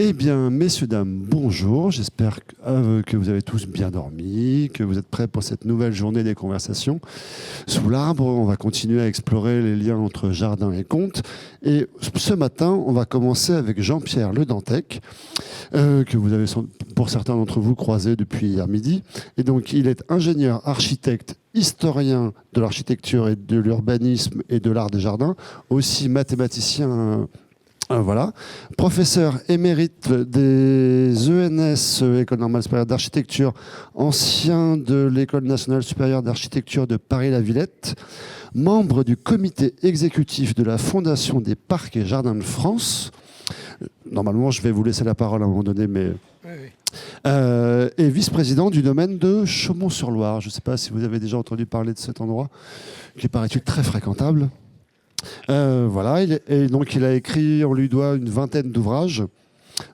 Eh bien, messieurs, dames, bonjour. J'espère que vous avez tous bien dormi, que vous êtes prêts pour cette nouvelle journée des conversations. Sous l'arbre, on va continuer à explorer les liens entre jardin et conte. Et ce matin, on va commencer avec Jean-Pierre Le Dantec, que vous avez pour certains d'entre vous croisé depuis hier midi. Et donc, il est ingénieur, architecte, historien de l'architecture et de l'urbanisme et de l'art des jardins, aussi mathématicien. Voilà. Professeur émérite des ENS, École normale supérieure d'architecture, ancien de l'École nationale supérieure d'architecture de Paris-la-Villette, membre du comité exécutif de la Fondation des parcs et jardins de France. Normalement, je vais vous laisser la parole à un moment donné, mais... Oui. Et vice-président du domaine de Chaumont-sur-Loire. Je ne sais pas si vous avez déjà entendu parler de cet endroit, qui paraît-il très fréquentable. Voilà, et donc il a écrit, on lui doit une vingtaine d'ouvrages,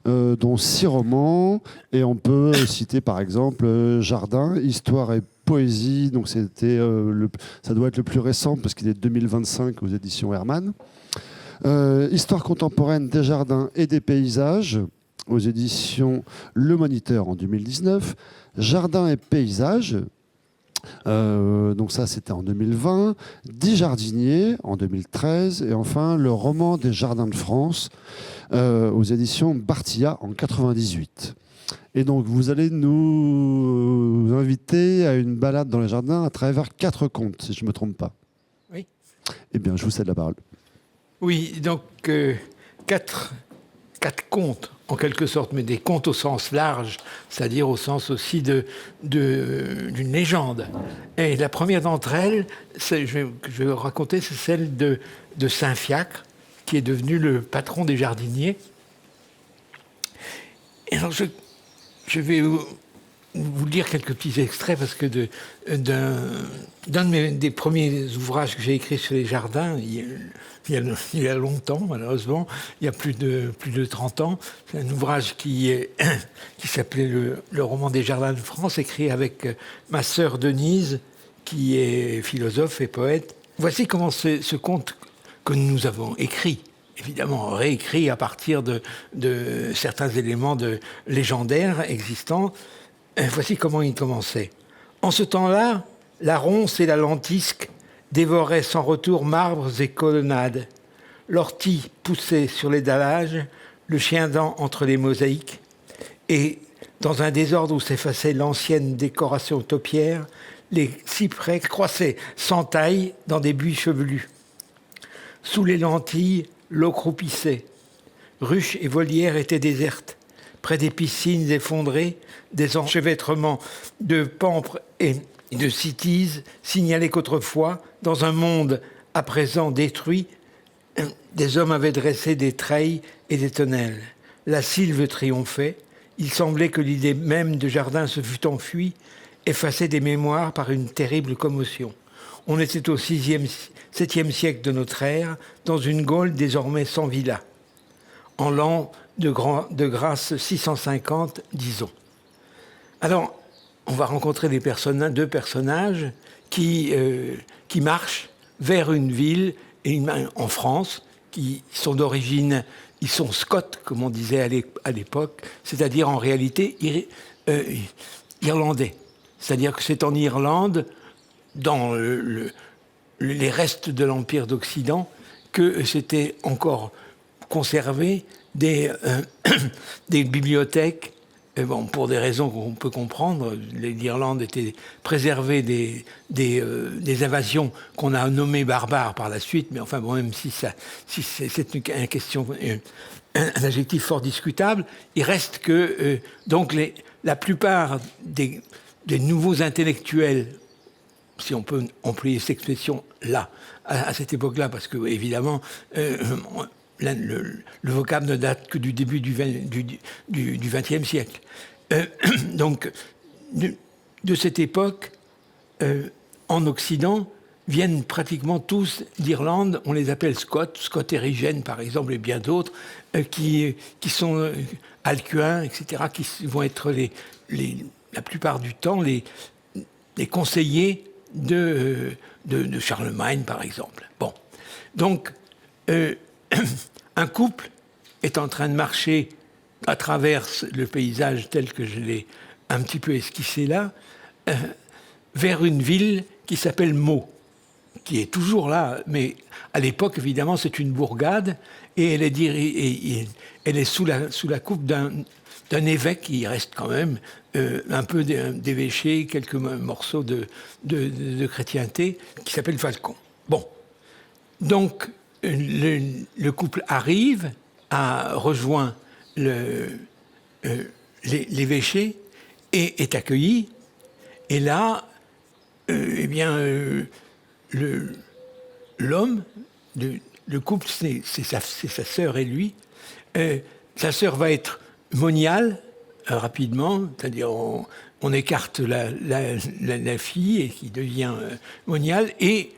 dont 6 romans, et on peut citer par exemple Jardin, Histoire et Poésie, donc ça doit être le plus récent parce qu'il est de 2025 aux éditions Hermann. Histoire contemporaine des jardins et des paysages aux éditions Le Moniteur en 2019. Jardin et paysages. Donc ça, c'était en 2020. 10 jardiniers en 2013. Et enfin, le roman des jardins de France aux éditions Bartilla en 98. Et donc, vous allez nous inviter à une balade dans les jardins à travers 4 contes, si je ne me trompe pas. Oui. Eh bien, je vous cède la parole. Oui, donc 4 contes, en quelque sorte, mais des contes au sens large, c'est-à-dire au sens aussi d'une légende. Et la première d'entre elles, je vais raconter, c'est celle de Saint-Fiacre, qui est devenu le patron des jardiniers. Et alors, je vais vous lire quelques petits extraits, parce que d'un des premiers ouvrages que j'ai écrits sur les jardins, il y a longtemps, malheureusement, il y a plus de 30 ans, c'est un ouvrage qui s'appelait le roman des jardins de France, écrit avec ma sœur Denise, qui est philosophe et poète. Voici comment ce conte que nous avons écrit, évidemment réécrit à partir de certains éléments légendaires existants. Voici comment il commençait. En ce temps-là, la ronce et la lentisque dévoraient sans retour marbres et colonnades. L'ortie poussait sur les dallages, le chien-dent entre les mosaïques, et, dans un désordre où s'effaçait l'ancienne décoration taupière, les cyprès croissaient sans taille dans des buis chevelus. Sous les lentilles, l'eau croupissait. Ruches et volières étaient désertes. Près des piscines effondrées, des enchevêtrements de pampres et de cytises signalaient qu'autrefois, dans un monde à présent détruit, des hommes avaient dressé des treilles et des tonnelles. La sylve triomphait. Il semblait que l'idée même de jardin se fût enfuie, effacée des mémoires par une terrible commotion. On était au 7e siècle de notre ère, dans une Gaule désormais sans villa. En l'an de grâce 650, disons. Alors, on va rencontrer deux personnages qui marchent vers une ville en France, qui sont d'origine, ils sont scots, comme on disait à l'époque, c'est-à-dire en réalité irlandais. C'est-à-dire que c'est en Irlande, dans les restes de l'Empire d'Occident, que s'étaient encore conservé des bibliothèques. Bon, pour des raisons qu'on peut comprendre, l'Irlande était préservée des invasions qu'on a nommées barbares par la suite, mais enfin bon, même si c'est une question, un adjectif fort discutable, il reste que donc la plupart des nouveaux intellectuels, si on peut employer cette expression-là, à cette époque-là, parce que évidemment, le vocable ne date que du début du XXe siècle. Donc, de cette époque, en Occident, viennent pratiquement tous d'Irlande. On les appelle Scott Érigène, par exemple, et bien d'autres, qui sont Alcuin, etc., qui vont être la plupart du temps les conseillers de Charlemagne, par exemple. Bon. Donc, un couple est en train de marcher à travers le paysage tel que je l'ai un petit peu esquissé là, vers une ville qui s'appelle Meaux, qui est toujours là, mais à l'époque, évidemment, c'est une bourgade, et elle est sous la coupe d'un évêque. Il reste quand même un peu d'évêché, quelques morceaux de chrétienté, qui s'appelle Falcon. Bon, donc le couple arrive, a rejoint l'évêché et est accueilli, et là, eh bien, l'homme, le couple, c'est sa sœur et lui. Sa sœur va être moniale rapidement, c'est-à-dire on écarte la fille et qui devient moniale, et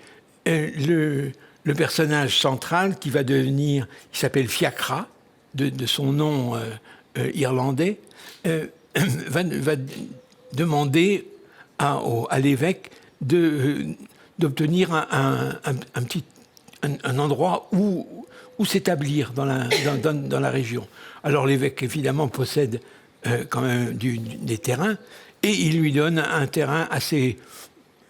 le personnage central qui va devenir, qui s'appelle Fiacra, de son nom irlandais, va demander à l'évêque d'obtenir un endroit où s'établir dans la région. Alors l'évêque, évidemment, possède quand même des terrains, et il lui donne un terrain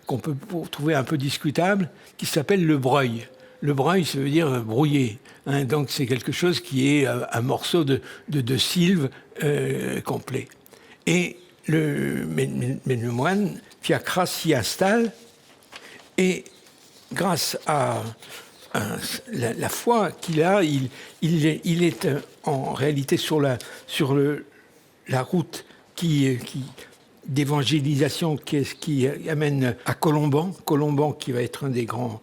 qu'on peut trouver un peu discutable, qui s'appelle le Breuil. Le Breuil, ça veut dire brouillé. Hein, donc c'est quelque chose qui est un morceau de sylve complet. Mais le moine Fiacra s'y installe, et grâce à la foi qu'il a, il est en réalité sur la route d'évangélisation qui amène à Colomban. Colomban qui va être un des grands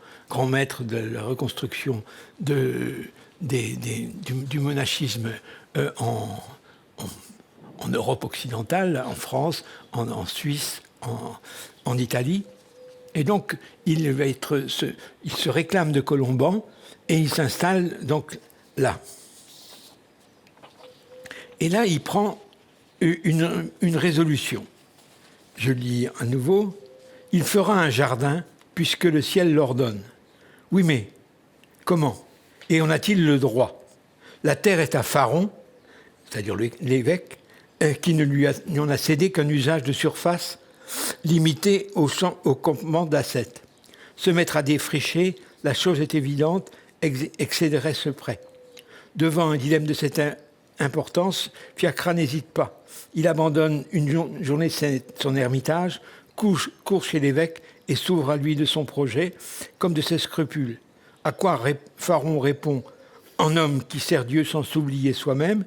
maîtres de la reconstruction du monachisme en Europe occidentale, en France, en Suisse, en Italie. Et donc, il se réclame de Colomban et il s'installe donc là. Et là, il prend une résolution. Je lis à nouveau. « Il fera un jardin puisque le ciel l'ordonne. » Oui, mais comment? Et en a-t-il le droit? La terre est à Pharon, c'est-à-dire l'évêque, qui ne lui en a cédé qu'un usage de surface limité au campement d'Ascète. Se mettre à défricher, la chose est évidente, excéderait ce prêt. Devant un dilemme de cette importance, Fiacra n'hésite pas. Il abandonne une journée son ermitage, court chez l'évêque et s'ouvre à lui de son projet, comme de ses scrupules. À quoi Pharon répond, en homme qui sert Dieu sans s'oublier soi-même,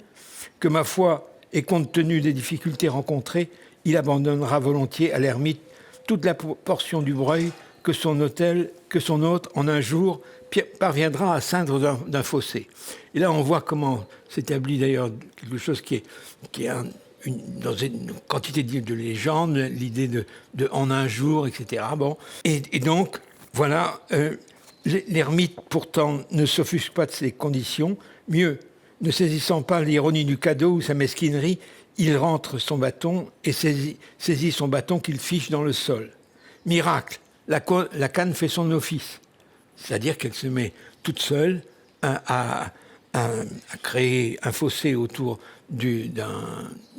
que ma foi, et compte tenu des difficultés rencontrées, il abandonnera volontiers à l'ermite toute la portion du Breuil que son hôte, en un jour, parviendra à ceindre d'un fossé. Et là, on voit comment s'établit d'ailleurs quelque chose qui est dans une quantité de légendes, l'idée de en un jour, etc. Bon. Et donc, voilà, l'ermite, pourtant, ne s'offusque pas de ses conditions. Mieux, ne saisissant pas l'ironie du cadeau ou sa mesquinerie, il rentre son bâton et saisit son bâton qu'il fiche dans le sol. Miracle, la canne fait son office. C'est-à-dire qu'elle se met toute seule à créer un fossé autour de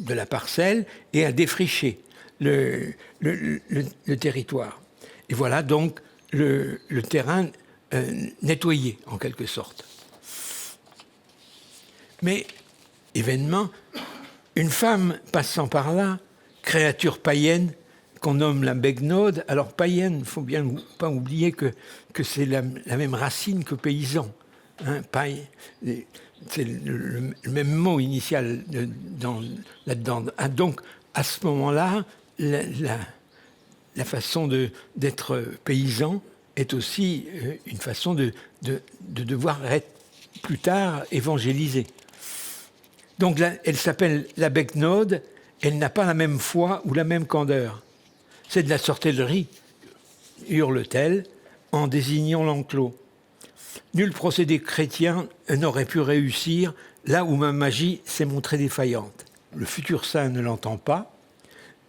la parcelle et à défricher le territoire. Et voilà donc le terrain nettoyé, en quelque sorte. Mais, événement, une femme passant par là, créature païenne, qu'on nomme la Begnode. Alors païenne, il ne faut bien pas oublier que c'est la même racine que paysan. Hein, c'est le même mot initial là-dedans. Ah, donc, à ce moment-là, la façon d'être paysan est aussi une façon de devoir être plus tard évangélisé. Donc là, elle s'appelle la Begnode, elle n'a pas la même foi ou la même candeur. C'est de la sorcellerie, hurle-t-elle, en désignant l'enclos. Nul procédé chrétien n'aurait pu réussir là où ma magie s'est montrée défaillante. Le futur saint ne l'entend pas,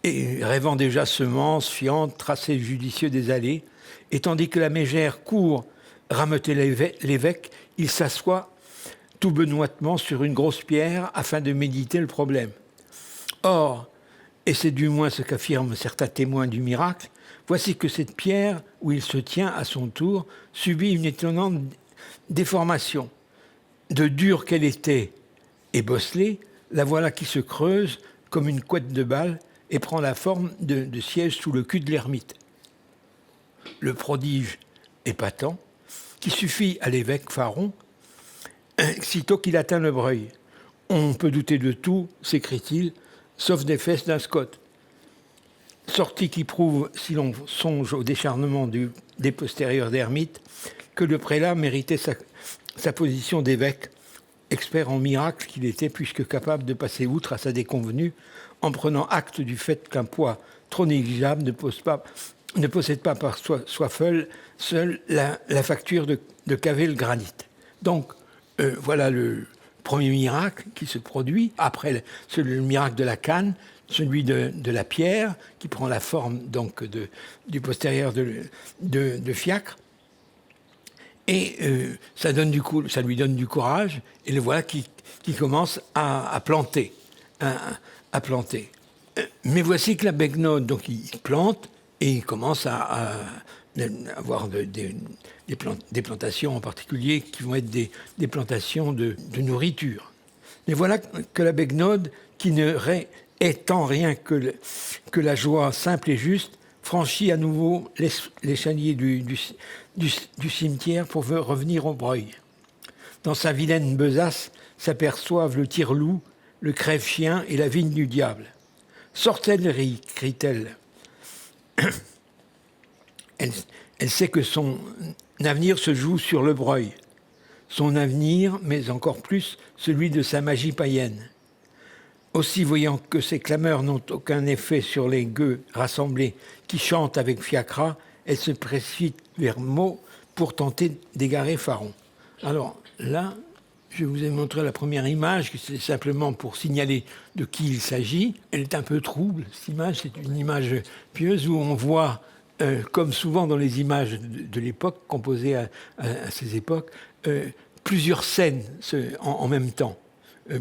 et rêvant déjà semences, fientes, tracés judicieux des allées, et tandis que la mégère court rameuter l'évêque, il s'assoit tout benoîtement sur une grosse pierre afin de méditer le problème. Or, et c'est du moins ce qu'affirment certains témoins du miracle, voici que cette pierre, où il se tient à son tour, subit une étonnante déformation. De dure qu'elle était et bosselée, la voilà qui se creuse comme une couette de balle et prend la forme de siège sous le cul de l'ermite. Le prodige épatant, qui suffit à l'évêque Faron, sitôt qu'il atteint le Breuil. On peut douter de tout, s'écrie-t-il, sauf des fesses d'un Scott. Sortie qui prouve, si l'on songe au décharnement des postérieurs d'ermite, que le prélat méritait sa position d'évêque, expert en miracles qu'il était, puisque capable de passer outre à sa déconvenue, en prenant acte du fait qu'un poids trop négligeable ne possède pas par soi seul la facture de caver le granit. Donc, voilà le premier miracle qui se produit, après le miracle de la canne, celui de la pierre, qui prend la forme donc du postérieur de fiacre. Et ça lui donne du courage, et le voilà qui commence à planter. Mais voici que la Begnaud, donc il plante, et il commence à avoir des plantations en particulier qui vont être des plantations de nourriture. Mais voilà que la Begnaud, qui ne étant rien que la joie simple et juste, franchit à nouveau l'échalier du cimetière pour revenir au Breuil. Dans sa vilaine besace s'aperçoivent le tire-loup, le crève-chien et la vigne du diable. « Sorcellerie !» crie-t-elle. Elle sait que son avenir se joue sur le Breuil. Son avenir, mais encore plus celui de sa magie païenne. Aussi, voyant que ces clameurs n'ont aucun effet sur les gueux rassemblés qui chantent avec fiacre, elle se précipite vers Meaux pour tenter d'égarer Faron. Alors là, je vous ai montré la première image, c'est simplement pour signaler de qui il s'agit. Elle est un peu trouble, cette image, c'est une image pieuse où on voit, comme souvent dans les images de l'époque, composées à ces époques, plusieurs scènes en même temps.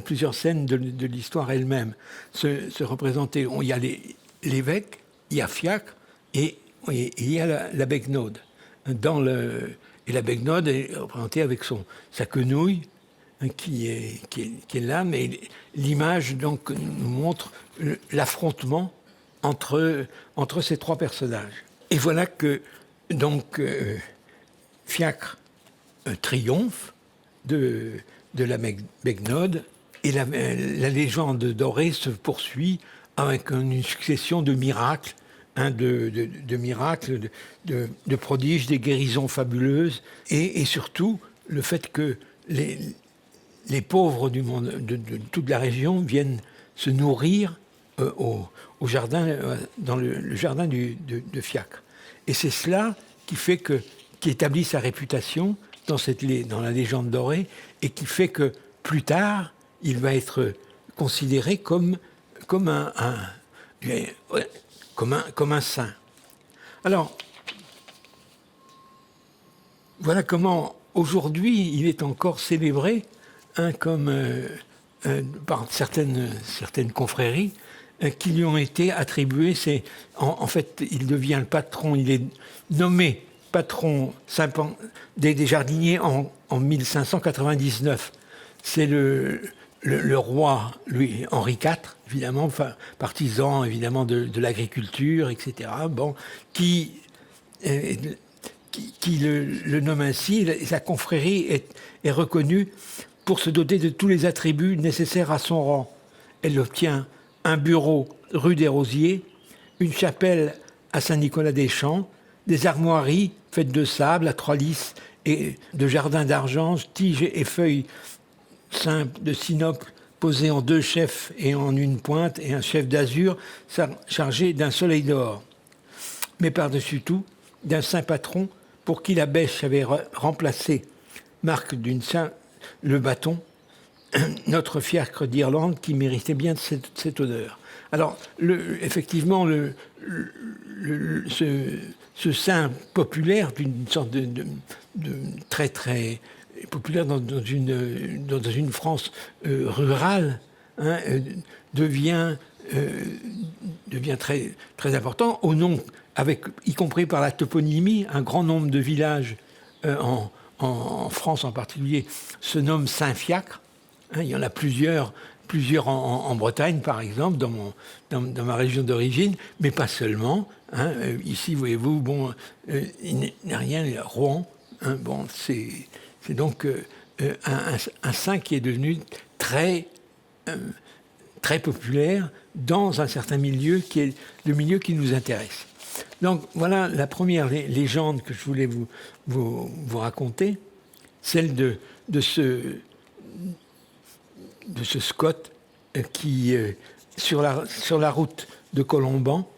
Plusieurs scènes de l'histoire elle-même se représenter. Il y a l'évêque, il y a Fiacre et il y a la Begnaud. Et la Begnaud est représentée avec sa quenouille qui est là, mais l'image donc nous montre l'affrontement entre ces trois personnages. Et voilà que donc Fiacre triomphe de la Begnaud, et la légende dorée se poursuit avec une succession de miracles, de miracles, de prodiges, des guérisons fabuleuses, et surtout le fait que les pauvres du monde, de toute la région, viennent se nourrir au jardin, dans le jardin de Fiacre. Et c'est cela qui établit sa réputation dans la légende dorée, et qui fait que plus tard, il va être considéré comme un saint. Alors, voilà comment aujourd'hui il est encore célébré par certaines confréries qui lui ont été attribuées. En fait, il devient le patron, il est nommé patron des jardiniers en 1599. C'est le roi, lui, Henri IV, évidemment, partisan évidemment de l'agriculture, etc., qui le nomme ainsi. Et sa confrérie est reconnue pour se doter de tous les attributs nécessaires à son rang. Elle obtient un bureau rue des Rosiers, une chapelle à Saint-Nicolas-des-Champs, des armoiries faites de sable à 3 lys et de jardins d'argent, tiges et feuilles simples de sinople posées en 2 chefs et en une pointe, et un chef d'azur chargé d'un soleil d'or. Mais par-dessus tout, d'un saint patron pour qui la bêche avait remplacé, marque le bâton, notre fiacre d'Irlande qui méritait bien cette honneur. Alors, effectivement, ce saint populaire, d'une sorte de très très populaire dans une France rurale, hein, devient très, très important, au nom, y compris par la toponymie, un grand nombre de villages en France en particulier se nomment Saint-Fiacre. Hein, il y en a plusieurs en Bretagne, par exemple, dans ma région d'origine, mais pas seulement. Hein. Ici, voyez-vous, bon, il n'y a rien, il y a Rouen. Hein, bon, c'est donc un saint qui est devenu très, très populaire dans un certain milieu qui est le milieu qui nous intéresse. Donc voilà la première légende que je voulais vous raconter, celle de ce Scott qui, sur la route de Colomban,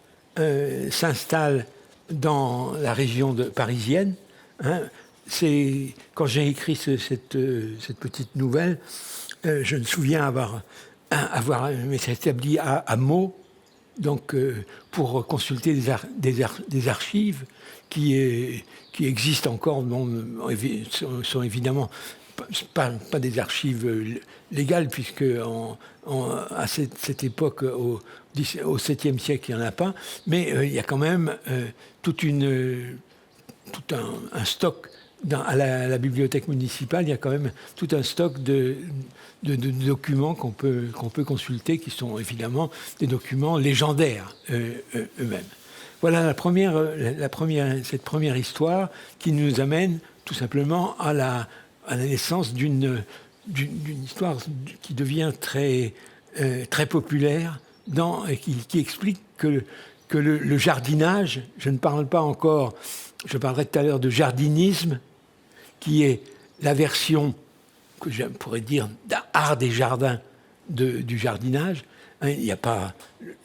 s'installe dans la région parisienne. Hein. Quand j'ai écrit cette petite nouvelle, je me souviens avoir établi à Meaux, donc, pour consulter des archives qui existent encore, sont évidemment pas des archives légales, puisque à cette époque, au 7e siècle, il n'y en a pas, mais il y a quand même tout un stock. À la bibliothèque municipale, il y a quand même tout un stock de documents qu'on peut consulter, qui sont évidemment des documents légendaires eux-mêmes. Voilà cette première histoire qui nous amène tout simplement à la naissance d'une histoire qui devient très, très populaire et qui explique que le jardinage, je parlerai tout à l'heure de jardinisme, qui est la version, que je pourrais dire, d'art des jardins du jardinage. Hein, il n'y a pas...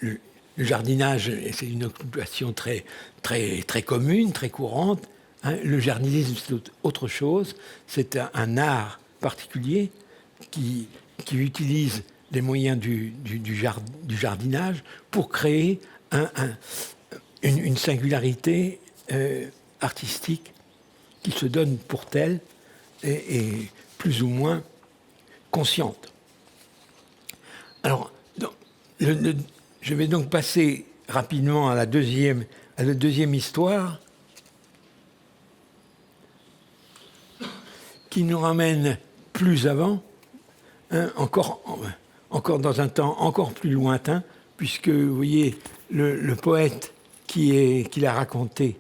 Le jardinage, c'est une occupation très, très, très commune, très courante. Hein, le jardinisme, c'est autre chose. C'est un art particulier qui utilise les moyens du jardinage pour créer une singularité artistique qui se donne pour telle et plus ou moins consciente. Alors, je vais donc passer rapidement à la deuxième histoire, qui nous ramène plus avant, hein, encore dans un temps encore plus lointain, puisque, vous voyez, le poète qui l'a raconté,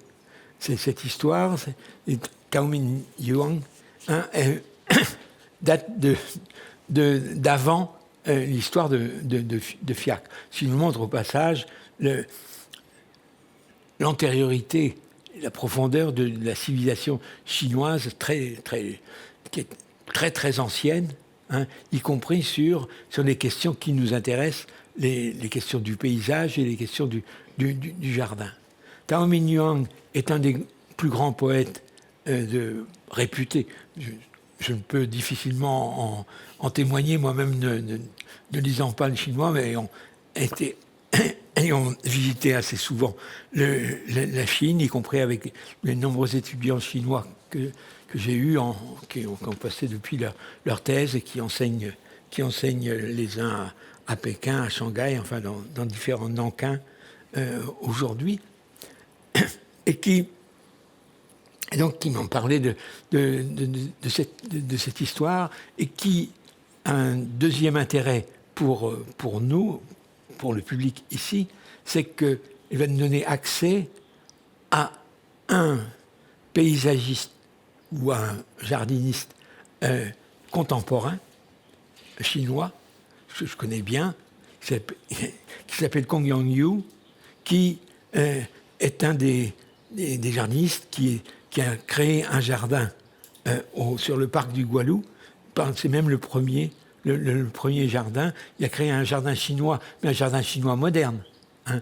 c'est cette histoire, Cao Min Yuan, hein, date d'avant l'histoire de Fiacre. Ce qui nous montre au passage l'antériorité, la profondeur de la civilisation chinoise qui est très, très ancienne, hein, y compris sur les questions qui nous intéressent, les questions du paysage et les questions du jardin. Cao Min Yuan est un des plus grands poètes réputés. Je ne peux difficilement en témoigner, moi-même ne lisant pas le chinois, mais ayant visité assez souvent la Chine, y compris avec les nombreux étudiants chinois que j'ai eus, qui ont passé depuis leur thèse et qui enseignent les uns à Pékin, à Shanghai, enfin dans différents Nankin aujourd'hui, et qui m'ont parlé de cette histoire, et qui a un deuxième intérêt pour nous, pour le public ici, c'est qu'il va nous donner accès à un paysagiste ou à un jardiniste contemporain chinois, que je connais bien, qui s'appelle Kong Yang-yu, qui est un des jardinistes qui a créé un jardin sur le parc du Gualou. C'est même le premier jardin. Il a créé un jardin chinois, mais un jardin chinois moderne, hein,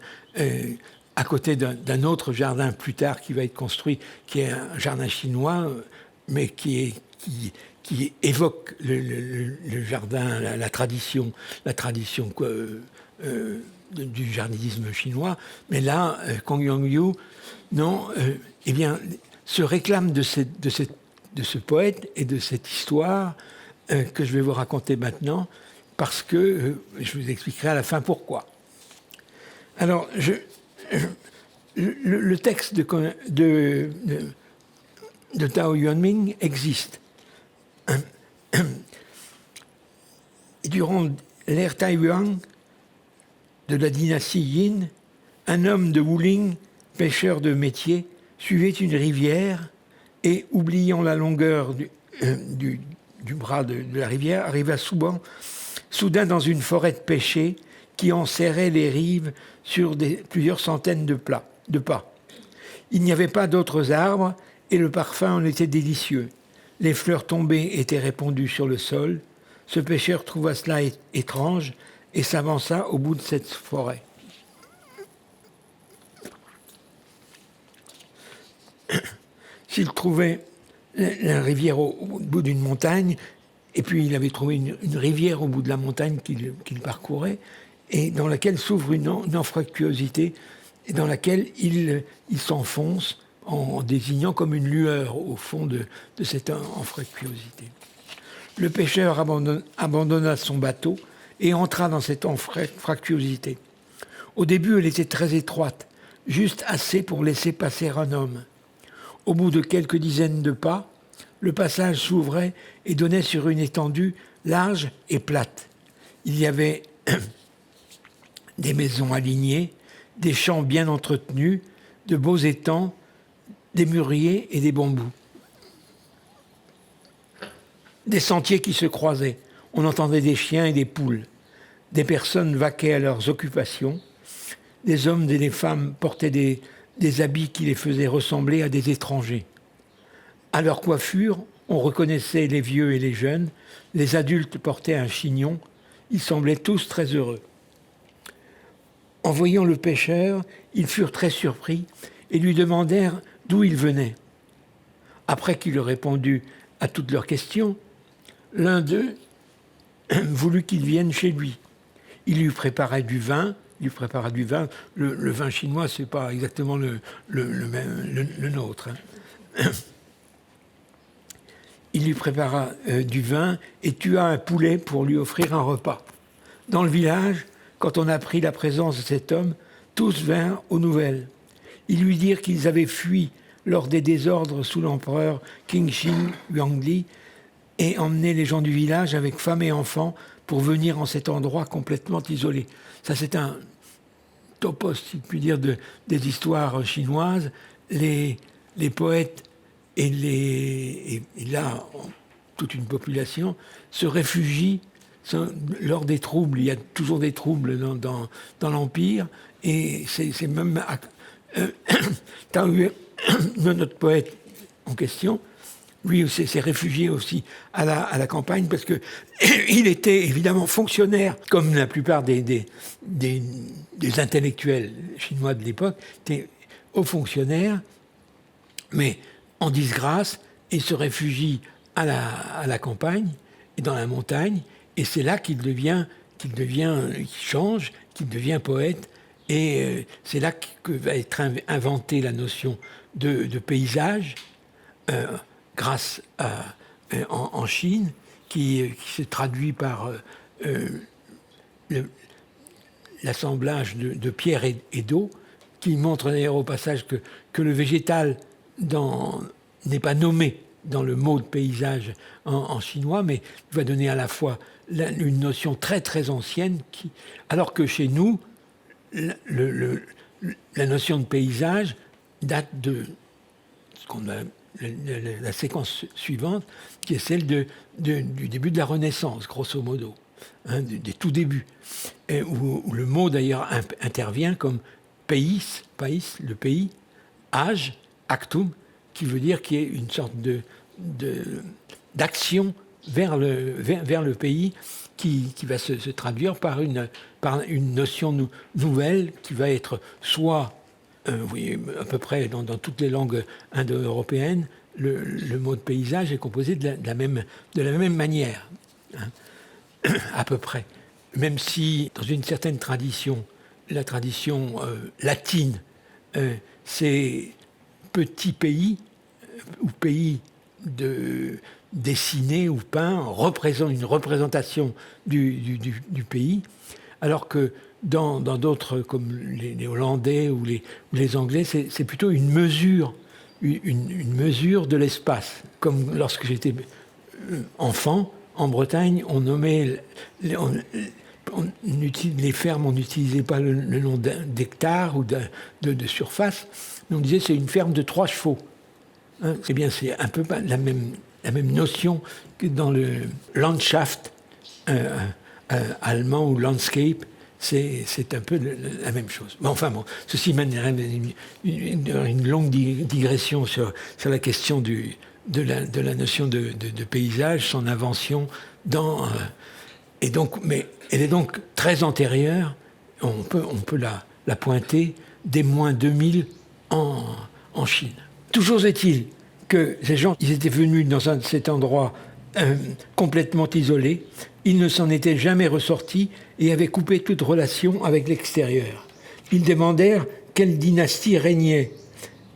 à côté d'un autre jardin plus tard qui va être construit, qui est un jardin chinois, mais qui évoque le jardin, la tradition du jardinisme chinois. Mais là, Kong Yang-yu, non, se réclame de ce poète et de cette histoire que je vais vous raconter maintenant, parce que je vous expliquerai à la fin pourquoi. Alors, le texte de Tao Yuanming existe. Durant l'ère Taiyuan de la dynastie Yin, un homme de Wuling, pêcheur de métier, suivait une rivière et, oubliant la longueur du bras de la rivière, arriva soudain dans une forêt de pêcher qui enserrait les rives sur plusieurs centaines de pas. Il n'y avait pas d'autres arbres et le parfum en était délicieux. Les fleurs tombées étaient répandues sur le sol. Ce pêcheur trouva cela étrange et s'avança au bout de cette forêt. S'il trouvait la rivière au bout d'une montagne, et puis il avait trouvé une rivière au bout de la montagne qu'il parcourait, et dans laquelle s'ouvre une anfractuosité, et dans laquelle il s'enfonce en désignant comme une lueur au fond de cette anfractuosité. Le pêcheur abandonna son bateau et entra dans cette anfractuosité. Au début, elle était très étroite, juste assez pour laisser passer un homme. Au bout de quelques dizaines de pas, le passage s'ouvrait et donnait sur une étendue large et plate. Il y avait des maisons alignées, des champs bien entretenus, de beaux étangs, des mûriers et des bambous. Des sentiers qui se croisaient. On entendait des chiens et des poules. Des personnes vaquaient à leurs occupations. Des hommes et des femmes portaient des habits qui les faisaient ressembler à des étrangers. À leur coiffure, on reconnaissait les vieux et les jeunes. Les adultes portaient un chignon. Ils semblaient tous très heureux. En voyant le pêcheur, ils furent très surpris et lui demandèrent d'où il venait. Après qu'il eut répondu à toutes leurs questions, l'un d'eux voulut qu'il vienne chez lui. Il lui prépara du vin. Le vin chinois, ce n'est pas exactement le nôtre. Il lui prépara du vin et tua un poulet pour lui offrir un repas. Dans le village, quand on apprit la présence de cet homme, tous vinrent aux nouvelles. Ils lui dirent qu'ils avaient fui lors des désordres sous l'empereur Qingxing Huangdi et emmené les gens du village avec femmes et enfants pour venir en cet endroit complètement isolé. Ça, c'est un topos, si je puis dire, des histoires chinoises. Les poètes et là, toute une population se réfugient lors des troubles. Il y a toujours des troubles dans l'Empire. Et c'est même... notre poète en question, lui s'est réfugié aussi à la campagne parce qu'il était évidemment fonctionnaire, comme la plupart des intellectuels chinois de l'époque, étaient hauts fonctionnaires, mais en disgrâce, et se réfugie à la campagne et dans la montagne, et c'est là qu'il change, qu'il devient poète, et c'est là que va être inventée la notion de paysage, grâce en Chine, qui se traduit par l'assemblage de pierre et d'eau, qui montre d'ailleurs au passage que le végétal n'est pas nommé dans le mot de paysage en chinois, mais va donner à la fois une notion très très ancienne, alors que chez nous, la notion de paysage date de ce qu'on a la séquence suivante, qui est celle du début de la Renaissance, grosso modo, des tout débuts, où le mot d'ailleurs intervient comme pays, le pays, âge, actum, qui veut dire qu'il y ait une sorte d'action vers le pays qui va se traduire par une notion nouvelle qui va être soit, oui, à peu près dans toutes les langues indo-européennes, le mot de paysage est composé de la même manière, à peu près. Même si, dans une certaine tradition, la tradition latine, c'est petit pays, ou pays dessiné ou peint une représentation du pays, alors que dans d'autres, comme les Hollandais ou les Anglais, c'est plutôt une mesure de l'espace. Comme lorsque j'étais enfant, en Bretagne, on nommait les fermes, on n'utilisait pas le nom d'hectare ou de surface, mais on disait c'est une ferme de 3 chevaux. Hein, c'est un peu la même notion que dans le Landschaft allemand ou Landscape. C'est un peu la même chose. Bon, enfin, ceci mènerait une longue digression sur la question de la notion de paysage, son invention mais elle est donc très antérieure. On peut la pointer dès moins 2000 en Chine. Toujours est-il que ces gens, ils étaient venus dans cet endroit complètement isolé. Ils ne s'en étaient jamais ressortis et avaient coupé toute relation avec l'extérieur. Ils demandèrent quelle dynastie régnait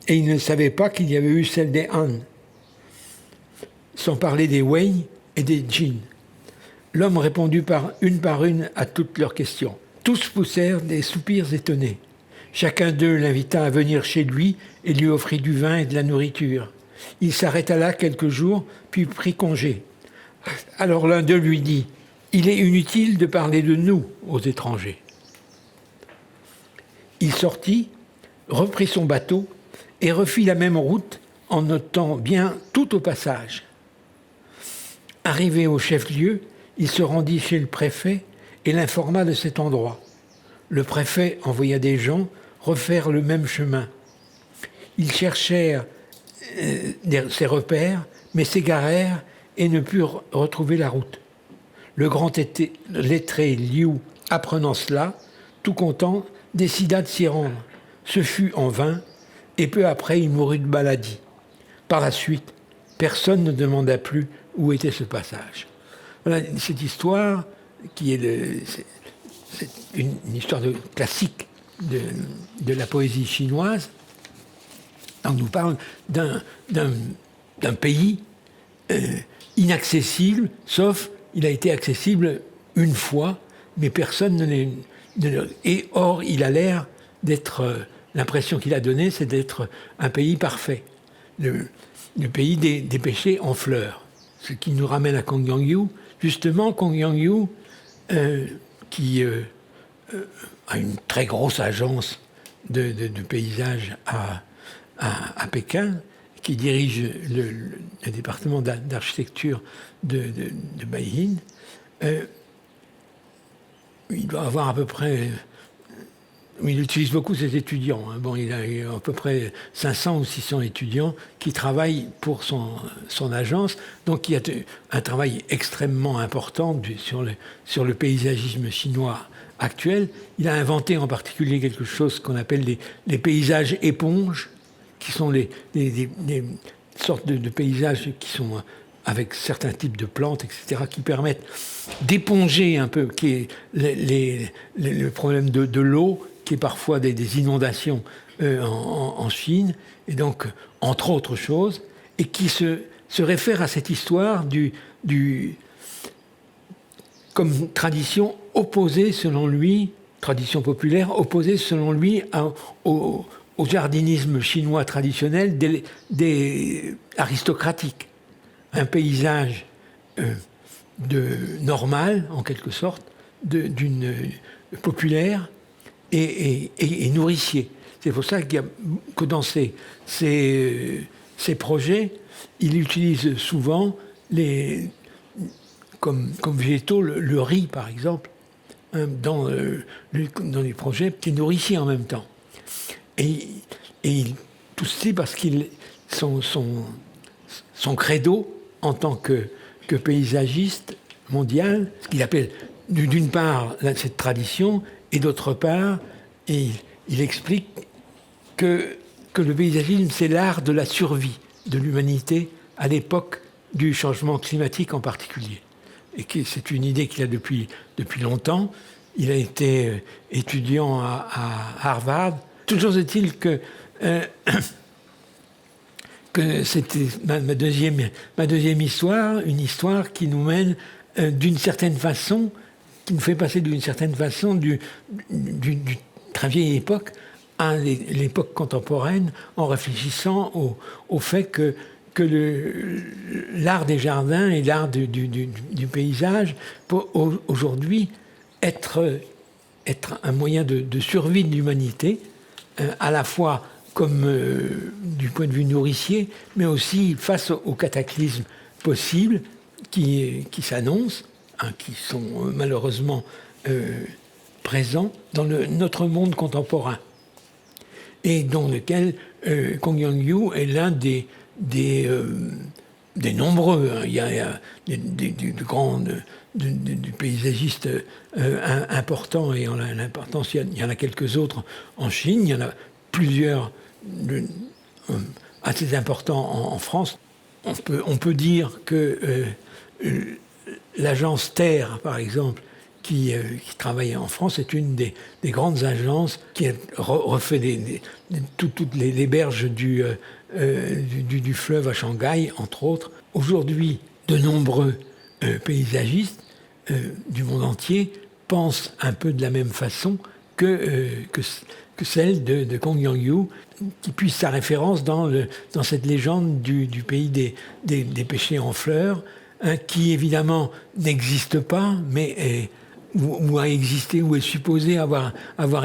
et ils ne savaient pas qu'il y avait eu celle des Han, sans parler des Wei et des Jin. L'homme répondit par une à toutes leurs questions. Tous poussèrent des soupirs étonnés. Chacun d'eux l'invita à venir chez lui et lui offrit du vin et de la nourriture. Il s'arrêta là quelques jours, puis prit congé. Alors l'un d'eux lui dit « Il est inutile de parler de nous aux étrangers. » Il sortit, reprit son bateau et refit la même route en notant bien tout au passage. Arrivé au chef-lieu, il se rendit chez le préfet et l'informa de cet endroit. Le préfet envoya des gens refaire le même chemin. Ils cherchèrent ses repères, mais s'égarèrent et ne purent retrouver la route. Le grand lettré Liu, apprenant cela, tout content, décida de s'y rendre. Ce fut en vain, et peu après il mourut de maladie. Par la suite, personne ne demanda plus où était ce passage. Voilà cette histoire qui est c'est une histoire classique de la poésie chinoise. On nous parle d'un pays inaccessible, sauf il a été accessible une fois, mais personne et or, il a l'air d'être... L'impression qu'il a donnée, c'est d'être un pays parfait. Le pays des péchés en fleurs. Ce qui nous ramène à Kong Yang-yu. Justement, Kong Yang-yu, qui a une très grosse agence de paysages à Pékin, qui dirige le département d'architecture de Beijing, il doit avoir à peu près... Il utilise beaucoup ses étudiants. Hein. Bon, il a à peu près 500 ou 600 étudiants qui travaillent pour son agence. Donc, il y a un travail extrêmement important sur le paysagisme chinois actuel. Il a inventé en particulier quelque chose qu'on appelle les paysages éponges, qui sont les sortes de paysages qui sont avec certains types de plantes, etc., qui permettent d'éponger un peu le problème de l'eau, qui est parfois des inondations en Chine, et donc, entre autres choses, et qui se réfère à cette histoire comme tradition opposée, selon lui, tradition populaire, opposée, selon lui, au jardinisme chinois traditionnel des aristocratiques. Un paysage normal, en quelque sorte, d'une populaire et nourricier. C'est pour ça que dans ses projets, il utilise souvent comme végétaux le riz, par exemple, hein, dans les projets, qui est nourricier en même temps. Et tout ceci parce qu'il son credo en tant que paysagiste mondial, ce qu'il appelle d'une part cette tradition, et d'autre part, il explique que le paysagisme, c'est l'art de la survie de l'humanité à l'époque du changement climatique en particulier. Et que c'est une idée qu'il a depuis longtemps. Il a été étudiant à Harvard. Toujours est-il que que c'était ma deuxième histoire, une histoire qui nous mène d'une certaine façon, qui nous fait passer d'une certaine façon du très vieille époque à l'époque contemporaine, en réfléchissant au fait que l'art des jardins et l'art du paysage peut aujourd'hui être un moyen de survie de l'humanité, à la fois comme du point de vue nourricier, mais aussi face aux cataclysmes possibles qui s'annoncent, qui sont malheureusement présents dans notre monde contemporain, et dans lequel Kong Young-yu est l'un des nombreux. Il y a des grands du paysagiste important, et en l'importance, il y en a quelques autres en Chine, il y en a plusieurs assez importants en France. On peut dire que l'agence Terre, par exemple, qui travaille en France, est une des grandes agences qui a refait toutes les berges du fleuve à Shanghai, entre autres. Aujourd'hui, de nombreux paysagistes du monde entier pensent un peu de la même façon que celle de Kong Young-yu, qui puise sa référence dans cette légende du pays des pêchers en fleurs, qui évidemment n'existe pas, mais ou a existé, ou est supposé avoir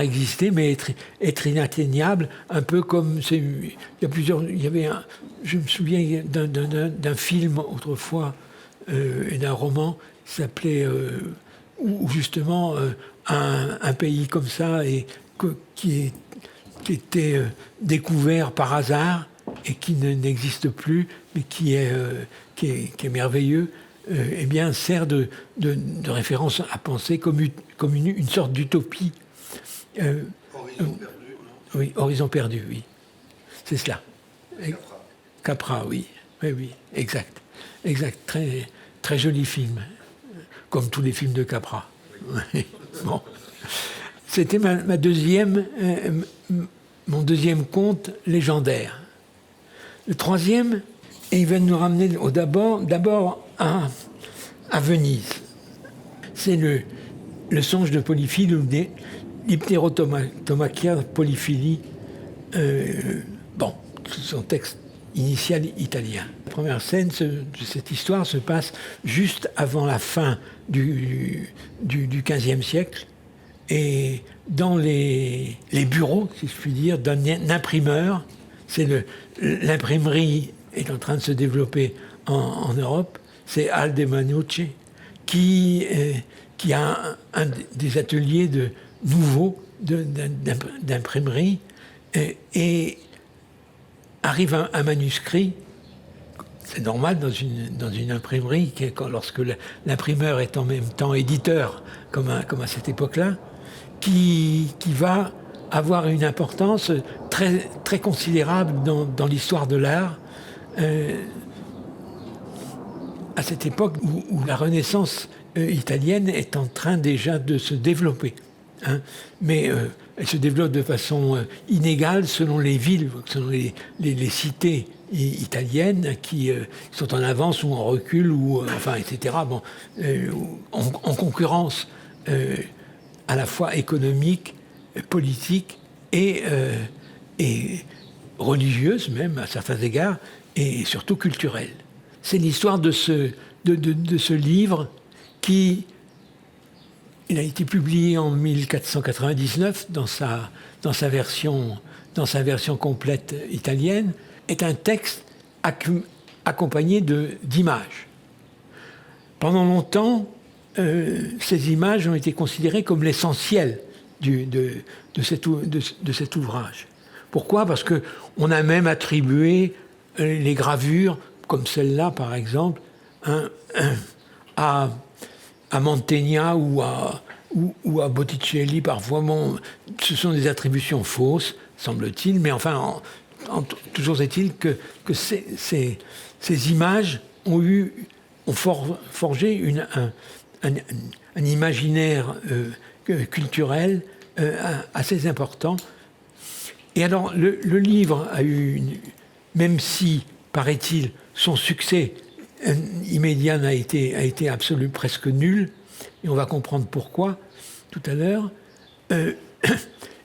existé, mais être inatteignable, un peu comme je me souviens d'un film autrefois et d'un roman qui s'appelait où justement un pays comme ça qui était découvert par hasard et qui n'existe plus, mais qui est merveilleux. Eh bien, sert de référence à penser comme une sorte d'utopie. Horizon perdu. Oui, Horizon perdu, oui. C'est cela. Capra, oui. Oui, exact. Exact. Très, très joli film. Comme tous les films de Capra. Oui. Bon. C'était mon deuxième conte légendaire. Le troisième, et il va nous ramener d'abord à Venise. C'est le songe de Polyphile, ou l'Hypnerotomachia Polyphilie. C'est son texte initial italien. La première scène de cette histoire se passe juste avant la fin du XVe siècle, et dans les bureaux, si je puis dire, d'un imprimeur. L'imprimerie est en train de se développer en Europe. C'est Alde Manucci qui a un des ateliers nouveaux d'imprimerie, et arrive un manuscrit. C'est normal dans une imprimerie, lorsque l'imprimeur est en même temps éditeur, comme à cette époque-là, qui va avoir une importance très, très considérable dans l'histoire de l'art, à cette époque où la Renaissance italienne est en train déjà de se développer. Mais elle se développe de façon inégale selon les villes, selon les cités italiennes qui sont en avance ou en recul, etc. En concurrence à la fois économique, politique et religieuse même à certains égards, et surtout culturelle. C'est l'histoire de ce livre qui... Il a été publié en 1499 dans sa version complète italienne, est un texte accompagné d'images. Pendant longtemps, ces images ont été considérées comme l'essentiel de cet ouvrage. Pourquoi ? Parce qu'on a même attribué les gravures, comme celle-là par exemple, à Mantegna ou à Botticelli parfois. Ce sont des attributions fausses, semble-t-il, mais enfin, toujours est-il que ces images ont forgé un imaginaire culturel assez important. Et alors, le livre a eu, même si paraît-il, son succès immédiat a été absolu, presque nul, et on va comprendre pourquoi tout à l'heure, eh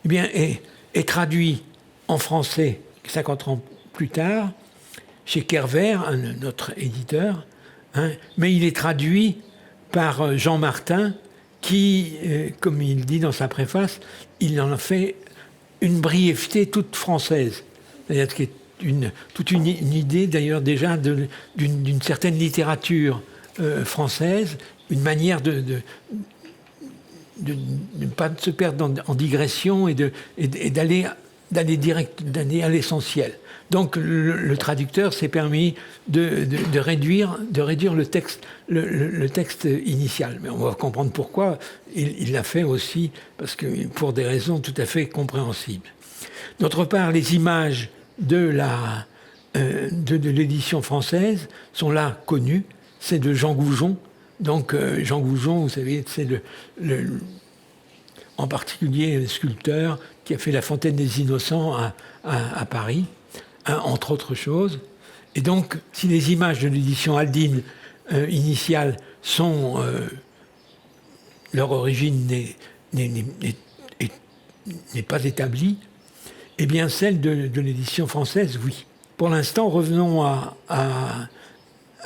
bien, est traduit en français 50 ans plus tard, chez Kerver, notre éditeur, hein, mais il est traduit par Jean Martin, qui, comme il dit dans sa préface, il en a fait une brièveté toute française. C'est-à-dire qu'il y a toute une idée, d'ailleurs, déjà d'une certaine littérature française, une manière de ne pas se perdre en digression et d'aller à l'essentiel. Donc le traducteur s'est permis de réduire le texte initial. Mais on va comprendre pourquoi il l'a fait aussi, parce que pour des raisons tout à fait compréhensibles. D'autre part, les images de l'édition française sont là connues. C'est de Jean Goujon. Donc Jean Goujon, vous savez, c'est en particulier le sculpteur qui a fait la Fontaine des Innocents à Paris, hein, entre autres choses. Et donc, si les images de l'édition Aldine initiale sont... leur origine n'est pas établie, eh bien celle de l'édition française, oui. Pour l'instant, revenons à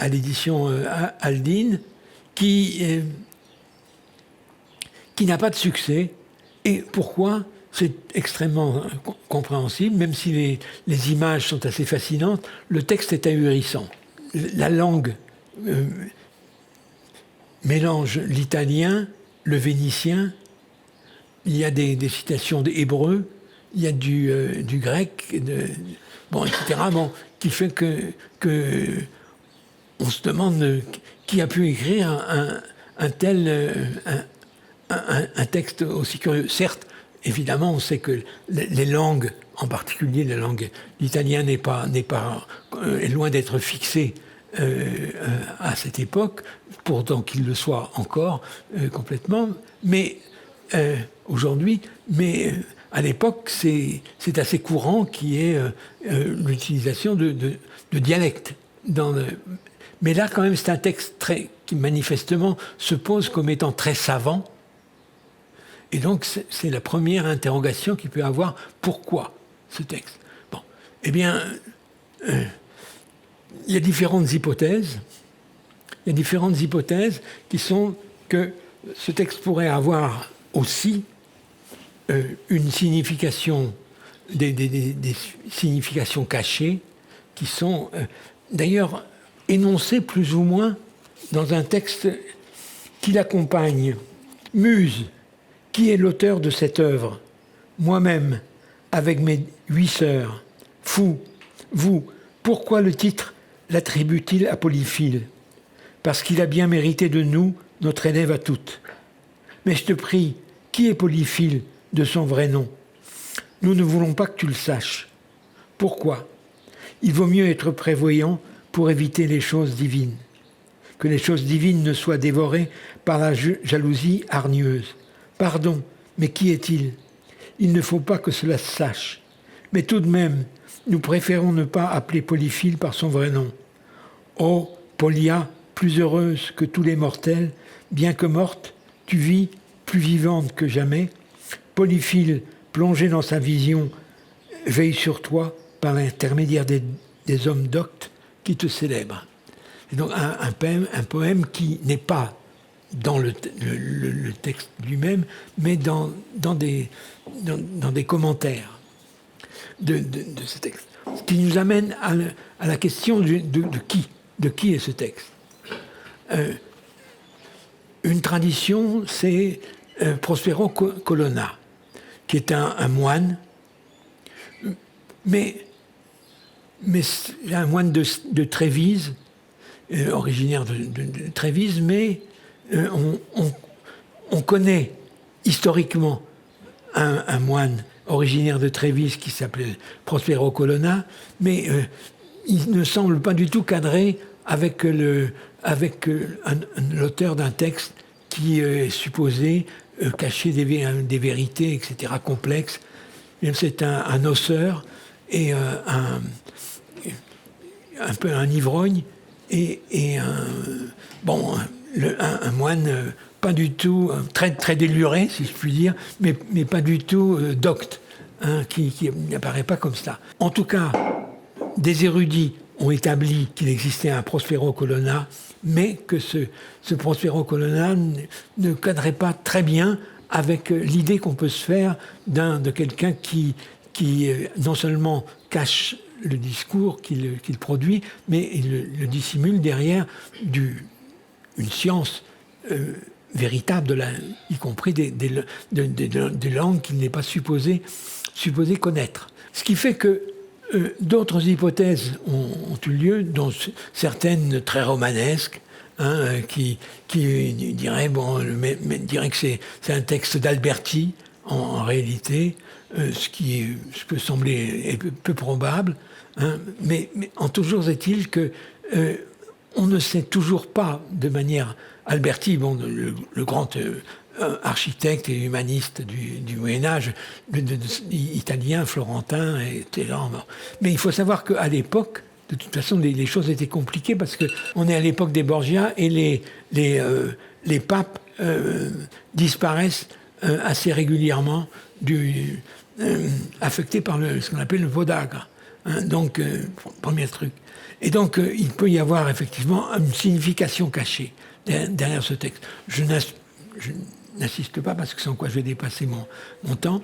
l'édition Aldine, qui n'a pas de succès. Et pourquoi ? C'est extrêmement compréhensible, même si les images sont assez fascinantes, le texte est ahurissant. La langue mélange l'italien, le vénitien, il y a des citations d'hébreu, il y a du grec, etc. Qui fait que on se demande qui a pu écrire un texte aussi curieux. Certes, évidemment, on sait que les langues, en particulier l'italien est loin d'être fixé à cette époque, pourtant qu'il le soit encore complètement, mais aujourd'hui, mais à l'époque, c'est assez courant qu'il y ait l'utilisation de dialectes. Mais là, quand même, c'est un texte qui manifestement se pose comme étant très savant. Et donc, c'est la première interrogation qu'il peut avoir. Pourquoi ce texte ? Bon, eh bien, il y a différentes hypothèses. Il y a différentes hypothèses qui sont que ce texte pourrait avoir aussi une signification, des significations cachées qui sont d'ailleurs énoncées plus ou moins dans un texte qui l'accompagne. Muse, qui est l'auteur de cette œuvre ? Moi-même, avec mes 8 sœurs. Fou, vous, pourquoi le titre l'attribue-t-il à Polyphile ? Parce qu'il a bien mérité de nous, notre élève à toutes. Mais je te prie, qui est Polyphile de son vrai nom ? Nous ne voulons pas que tu le saches. Pourquoi ? Il vaut mieux être prévoyant pour éviter les choses divines. Que les choses divines ne soient dévorées par la jalousie hargneuse. Pardon, mais qui est-il ? Il ne faut pas que cela se sache. Mais tout de même, nous préférons ne pas appeler Polyphile par son vrai nom. Oh, Polia, plus heureuse que tous les mortels, bien que morte, tu vis, plus vivante que jamais. Polyphile, plongé dans sa vision, veille sur toi par l'intermédiaire des hommes doctes qui te célèbrent. Et donc un poème qui n'est pas dans le texte lui-même, mais dans des commentaires de ce texte. Ce qui nous amène à la question de qui est ce texte. Une tradition, c'est Prospero Colonna, qui est un moine, mais un moine de Trévise, originaire de Trévise, mais on connaît historiquement un moine originaire de Trévise qui s'appelait Prospero Colonna, mais il ne semble pas du tout cadrer avec l'auteur d'un texte qui est supposé cacher des vérités, etc., complexes. C'est un osseur et un peu un ivrogne et un moine pas du tout, très, très déluré, si je puis dire, mais pas du tout docte, hein, qui n'apparaît pas comme ça. En tout cas, des érudits ont établi qu'il existait un Prospero Colonna, mais que ce Prospero Colonna ne cadrait pas très bien avec l'idée qu'on peut se faire de quelqu'un qui non seulement cache le discours qu'il produit, mais il le dissimule derrière une science véritable, y compris des langues qu'il n'est pas supposé connaître. Ce qui fait que d'autres hypothèses ont eu lieu, dont certaines très romanesques, hein, qui diraient que c'est un texte d'Alberti en réalité, ce qui peut sembler peu probable, hein, mais en toujours est-il que on ne sait toujours pas de manière... Alberti, le grand architecte et humaniste du Moyen-Âge, italien, florentin, était là. Mais il faut savoir qu'à l'époque, de toute façon, les choses étaient compliquées parce qu'on est à l'époque des Borgia et les papes disparaissent assez régulièrement, affectés par ce qu'on appelle le Vodagre. Hein, donc, premier truc. Et donc, il peut y avoir effectivement une signification cachée derrière ce texte. Je n'insiste pas parce que sans quoi je vais dépasser mon temps.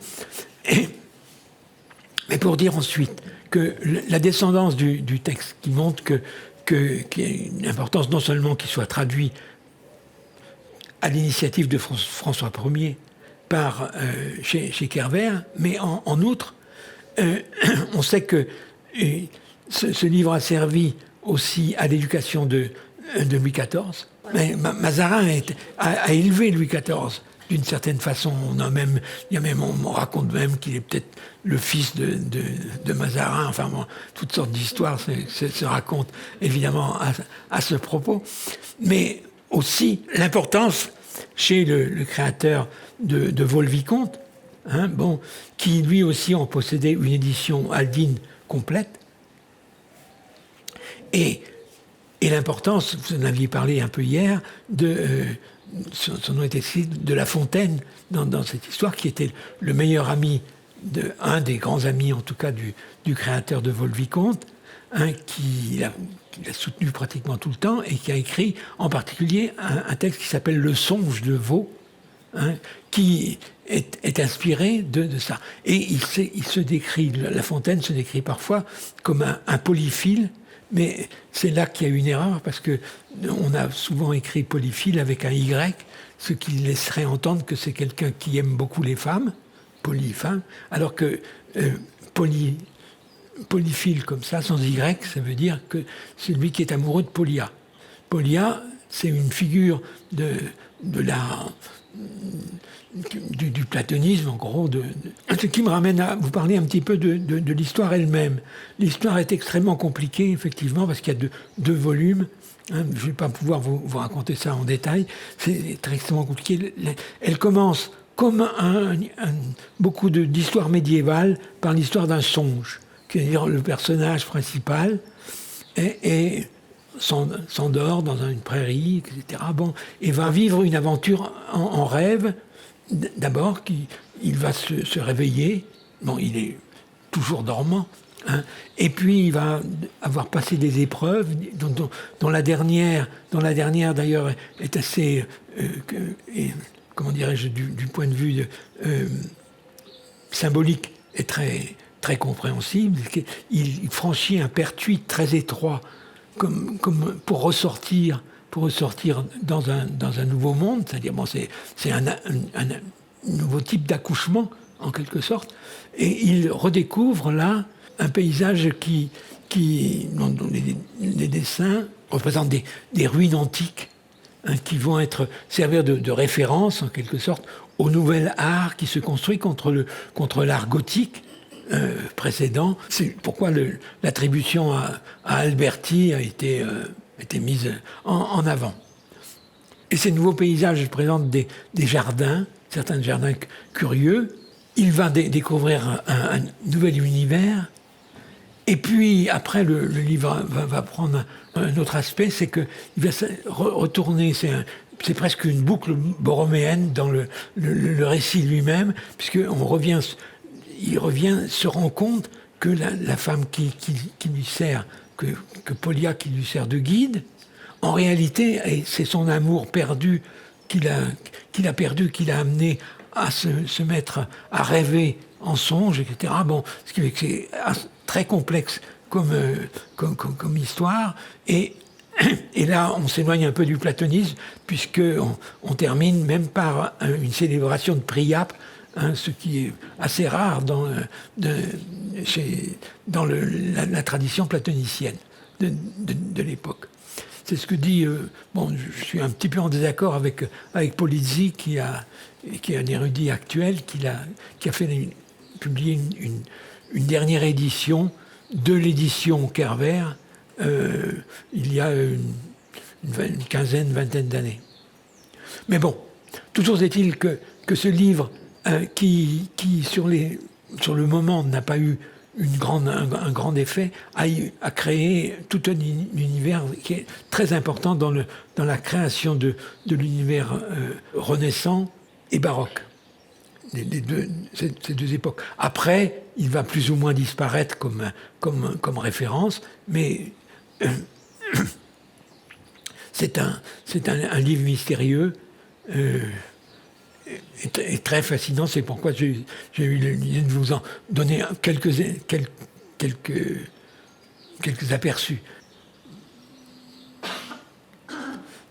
Mais pour dire ensuite que la descendance du texte qui montre qu'il y a une importance non seulement qu'il soit traduit à l'initiative de François Ier chez Kerver, mais en outre, on sait que ce livre a servi aussi à l'éducation de Louis XIV. Mais Mazarin a élevé Louis XIV d'une certaine façon. On raconte même qu'il est peut-être le fils de Mazarin. Enfin, toutes sortes d'histoires se racontent évidemment à ce propos. Mais aussi l'importance chez le créateur de Vaux-le-Vicomte, hein, qui lui aussi en possédait une édition aldine complète. Et l'importance, vous en aviez parlé un peu hier, son nom était écrit, de La Fontaine dans cette histoire, qui était le meilleur ami, un des grands amis en tout cas du créateur de Vaux-le-Vicomte, hein, qui l'a soutenu pratiquement tout le temps et qui a écrit en particulier un texte qui s'appelle Le Songe de Vaux, hein, qui est inspiré de ça. Et il se décrit, La Fontaine se décrit parfois comme un polyphile. Mais c'est là qu'il y a une erreur, parce qu'on a souvent écrit polyphile avec un Y, ce qui laisserait entendre que c'est quelqu'un qui aime beaucoup les femmes, polyfemme, alors que polyphile comme ça, sans Y, ça veut dire que c'est lui qui est amoureux de Polia. Polia, c'est une figure du platonisme, en gros. Ce qui me ramène à vous parler un petit peu de l'histoire elle-même. L'histoire est extrêmement compliquée, effectivement, parce qu'il y a deux volumes. Hein, je ne vais pas pouvoir vous raconter ça en détail. C'est extrêmement compliqué. Elle commence, comme beaucoup d'histoires médiévales, par l'histoire d'un songe. C'est-à-dire le personnage principal s'endort dans une prairie, etc. Et va vivre une aventure en rêve. D'abord, il va se réveiller. Il est toujours dormant. Hein, et puis, il va avoir passé des épreuves, dont la dernière d'ailleurs, est assez, comment dirais-je, du point de vue symbolique, est très, très compréhensible. Il franchit un pertuis très étroit, comme pour ressortir dans un nouveau monde, c'est-à-dire c'est un nouveau type d'accouchement en quelque sorte, et il redécouvre là un paysage dont les dessins représentent des ruines antiques, hein, qui vont servir de référence en quelque sorte au nouvel art qui se construit contre l'art gothique précédent. C'est pourquoi l'attribution à Alberti a été mise en avant. Et ces nouveaux paysages présentent des jardins, certains jardins curieux. Il va découvrir un nouvel univers Et puis, après, le livre va prendre un autre aspect, c'est qu'il va retourner, c'est presque une boucle borroméenne dans le récit lui-même, puisqu'il revient, se rend compte que la femme qui lui sert, que Polya qui lui sert de guide, en réalité, c'est son amour perdu qu'il a perdu, qui l'a amené à se mettre à rêver en songe, etc. Bon, ce qui fait que c'est très complexe comme histoire. Et là, on s'éloigne un peu du platonisme, puisqu'on termine même par une célébration de Priape, ce qui est assez rare dans la tradition platonicienne de l'époque. C'est ce que dit... je suis un petit peu en désaccord avec Polizzi, qui est un érudit actuel, qui a publié une dernière édition de l'édition Kerver, il y a une quinzaine, vingtaine d'années. Mais bon, toujours est-il que ce livre, qui sur le moment n'a pas eu un grand effet, a créé tout un univers qui est très important dans la création de l'univers renaissant et baroque. Ces deux époques. Après, il va plus ou moins disparaître comme référence, mais c'est un livre mystérieux et très fascinant. C'est pourquoi j'ai eu l'idée de vous en donner quelques aperçus.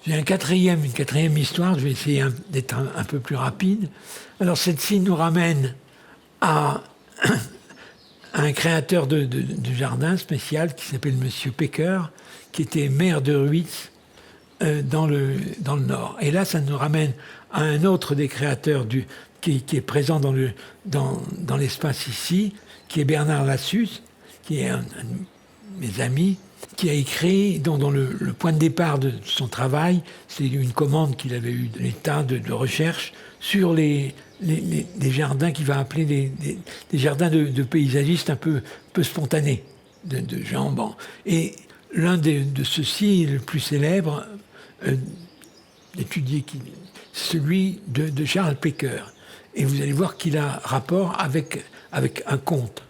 J'ai une quatrième histoire, je vais essayer d'être un peu plus rapide. Alors celle-ci nous ramène à un créateur de jardin spécial qui s'appelle Monsieur Pecker, qui était maire de Ruitz dans le Nord. Et là, ça nous ramène à un autre des créateurs qui est présent dans l'espace ici, qui est Bernard Lassus, qui est un de mes amis, qui a écrit, dont le point de départ de son travail, c'est une commande qu'il avait eue de l'État de recherche sur des jardins qu'il va appeler des jardins de paysagistes un peu spontanés, de gens. Bon. Et l'un de ceux-ci, le plus célèbre, étudié, celui de Charles Pecker. Et vous allez voir qu'il a rapport avec un conte.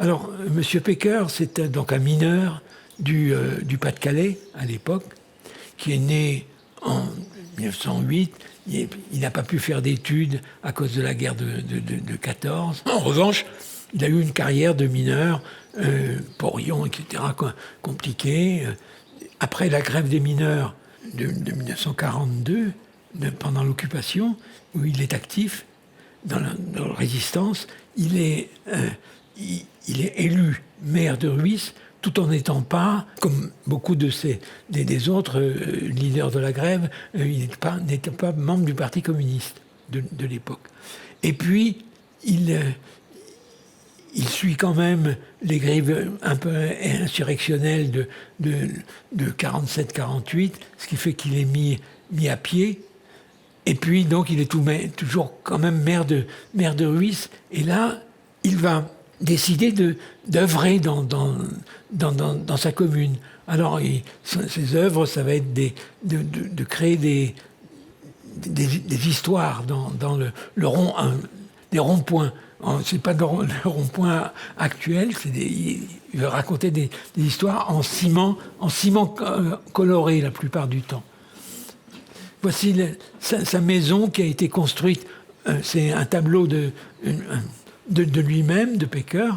Alors, M. Pecker, c'est donc un mineur du Pas-de-Calais, à l'époque, qui est né en 1908. Il n'a pas pu faire d'études à cause de la guerre de 14. En revanche, il a eu une carrière de mineur, porion, etc., compliquée. Après la grève des mineurs de 1942, pendant l'occupation, où il est actif dans la résistance, il est élu maire de Ruisse, tout en n'étant pas, comme beaucoup des autres leaders de la grève, il n'était pas membre du Parti communiste de l'époque. Et puis, il suit quand même les grives un peu insurrectionnelles de 47-48, ce qui fait qu'il est mis à pied. Et puis, donc, il est toujours quand même maire de Ruisse. Et là, il va décider d'œuvrer dans sa commune. Alors, ses œuvres, ça va être de créer des histoires dans des ronds-points. C'est pas le rond-point actuel, il veut raconter des histoires en ciment coloré la plupart du temps. Voici sa maison qui a été construite. C'est un tableau de lui-même, de Pecker,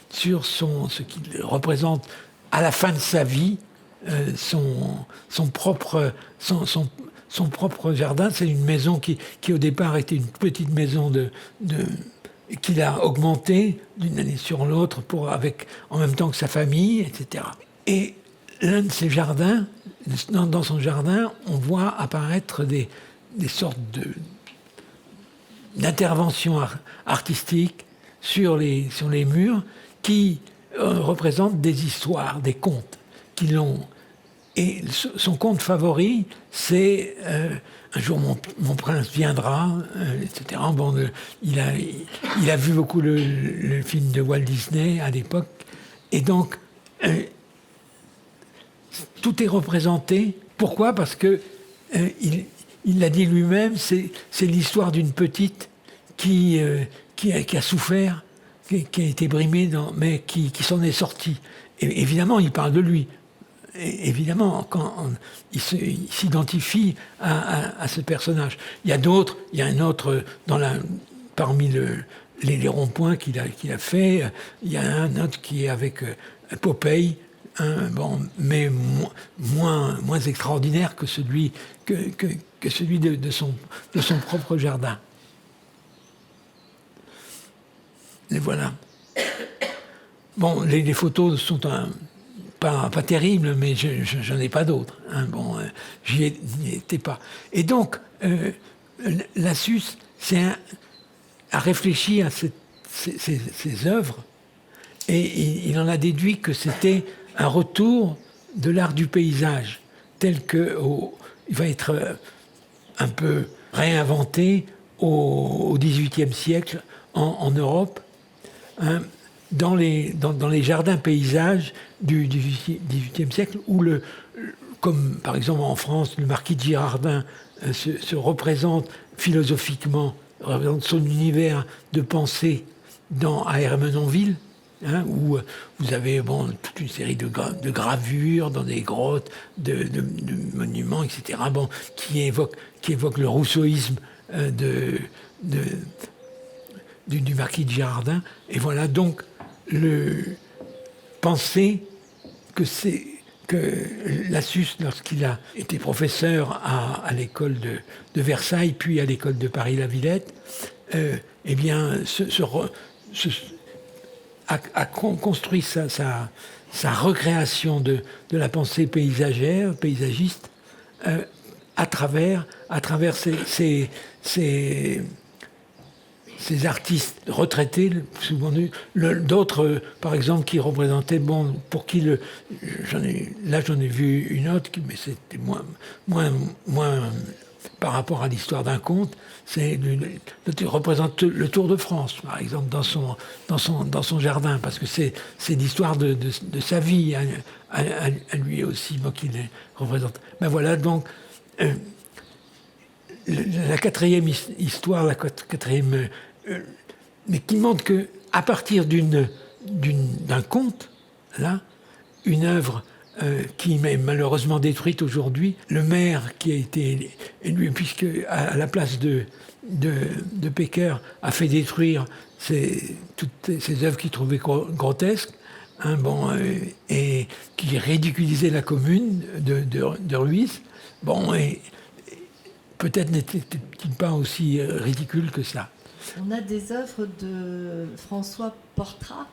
sur ce qu'il représente à la fin de sa vie, son propre jardin. C'est une maison qui au départ était une petite maison qu'il a augmentée d'une année sur l'autre en même temps que sa famille, etc. Et l'un de ses jardins, dans son jardin, on voit apparaître des sortes d'interventions artistiques sur les murs qui représentent des histoires, des contes qui l'ont. Et son conte favori, c'est Un jour mon prince viendra, etc. Bon, il a vu beaucoup le film de Walt Disney à l'époque, Et donc, tout est représenté. Pourquoi ? Parce que il l'a dit lui-même, c'est l'histoire d'une petite qui a souffert, qui a été brimée, mais qui s'en est sortie. Et évidemment, il parle de lui. Évidemment, quand il s'identifie à ce personnage. Il y a un autre parmi les ronds-points qu'il a fait. Il y a un autre qui est avec Popeye, mais moins extraordinaire que celui de son propre jardin. Et voilà. Bon, les photos sont pas terribles, mais j'en ai pas d'autres. Hein. Bon, j'y étais pas. Et donc, Lassus a réfléchi à ces œuvres, et il en a déduit que c'était un retour de l'art du paysage, tel que il va être un peu réinventé au XVIIIe siècle en Europe. Hein, dans les jardins paysages du XVIIIe siècle, où comme par exemple en France, le marquis de Girardin se représente philosophiquement, représente son univers de pensée à Ermenonville, hein, où vous avez toute une série de gravures dans des grottes, de monuments, etc., qui évoquent le rousseauisme du marquis de Girardin. Et voilà donc penser que Lassus, lorsqu'il a été professeur à l'école de Versailles, puis à l'école de Paris-la-Villette, eh bien, a construit sa recréation de la pensée paysagiste, à travers ces artistes retraités, souvent d'autres, par exemple, qui représentaient, pour qui j'en ai vu une autre, mais c'était moins par rapport à l'histoire d'un conte, représente le Tour de France, par exemple, dans son jardin, parce que c'est l'histoire de sa vie à lui aussi, qu'il représente. Ben voilà, donc, la quatrième histoire, mais qui montre que à partir d'un conte, là, une œuvre qui est malheureusement détruite aujourd'hui, le maire qui a été élu, puisque à la place de Pecker, a fait détruire toutes ces œuvres qu'il trouvait grotesques, hein, et qui ridiculisaient la commune de Ruisse. Et peut-être n'était-il pas aussi ridicule que ça. On a des œuvres de François Portrat,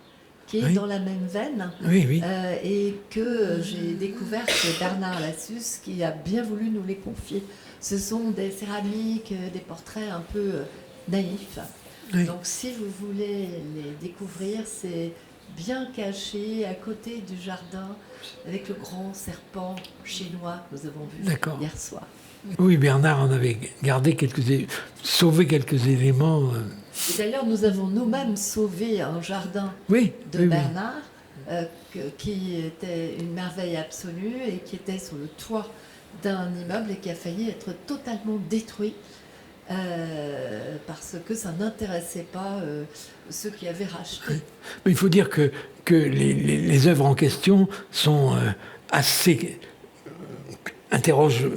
qui est oui. dans la même veine, oui. Et que j'ai découvert chez Bernard Lassus, qui a bien voulu nous les confier. Ce sont des céramiques, des portraits un peu naïfs. Oui. Donc si vous voulez les découvrir, c'est bien caché, à côté du jardin, avec le grand serpent chinois que nous avons vu hier soir. Oui, Bernard en avait sauvé quelques éléments. Et d'ailleurs, nous avons nous-mêmes sauvé un jardin de Bernard, qui était une merveille absolue et qui était sur le toit d'un immeuble et qui a failli être totalement détruit parce que ça n'intéressait pas ceux qui avaient racheté. Mais il faut dire que les œuvres en question sont assez... interrogent